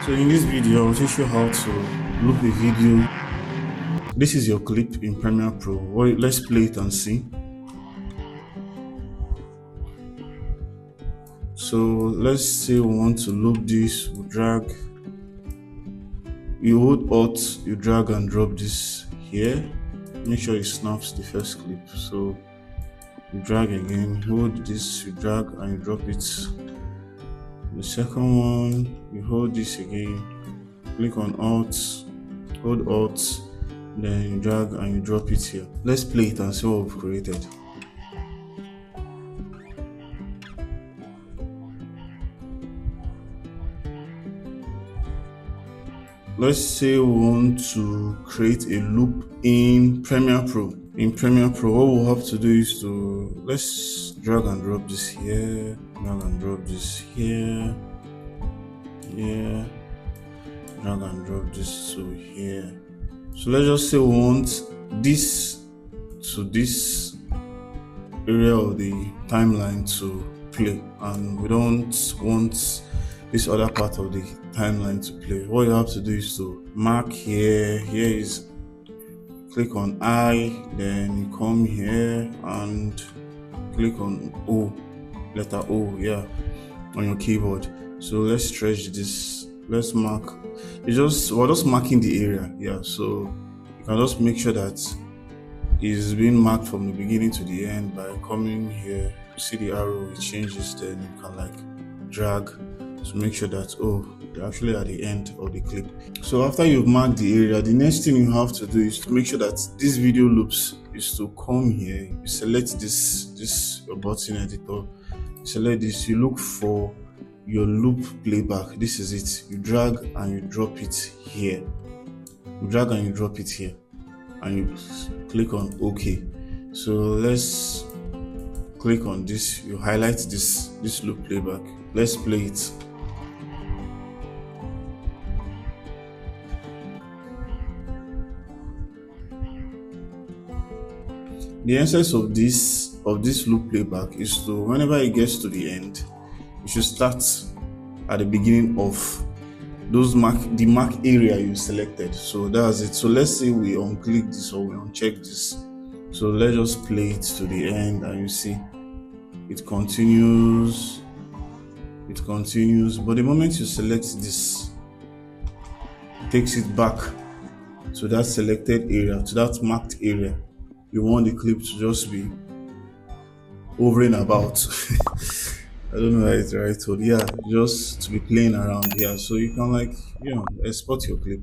So in this video, I'll teach you how to loop a video. This is your clip in Premiere Pro. Well, let's play it and see. So let's say we want to loop this. We drag. You hold Alt, you drag and drop this here. Make sure it snaps the first clip. So you drag again, hold this, you drag and you drop it. The second one, you hold this again, click on Alt, hold Alt, then you drag and you drop it here. Let's play it and see what we've created. Let's say we want to create a loop in Premiere Pro. In Premiere Pro, what we'll have to do is let's drag and drop this here, drag and drop this here, here, drag and drop this to here. So let's just say we want this to this area of the timeline to play, and we don't want this other part of the timeline to play. What you have to do is to mark here. Here is click on I, then you come here and click on O, letter O, yeah, on your keyboard. So let's stretch this. Let's mark. We're just marking the area, yeah. So you can just make sure that it's being marked from the beginning to the end by coming here. You see the arrow, it changes. Then you can like drag to make sure that they're actually at the end of the clip. So after you've marked the area, the next thing you have to do is to make sure that this video loops is to come here. You select this your button editor. You select this. You look for your loop playback. This is it. You drag and you drop it here. You drag and you drop it here, and you click on OK. So let's click on this. You highlight this loop playback. Let's play it. The essence of this loop playback is to, whenever it gets to the end, you should start at the beginning of the mark area you selected. So that's it. So let's say we unclick this or we uncheck this. So let's just play it to the end, and you see it continues. It continues, but the moment you select this, it takes it back to that selected area, to that marked area. You want the clip to just be hovering about. I don't know how it's right, but yeah, just to be playing around here. So you can export your clip.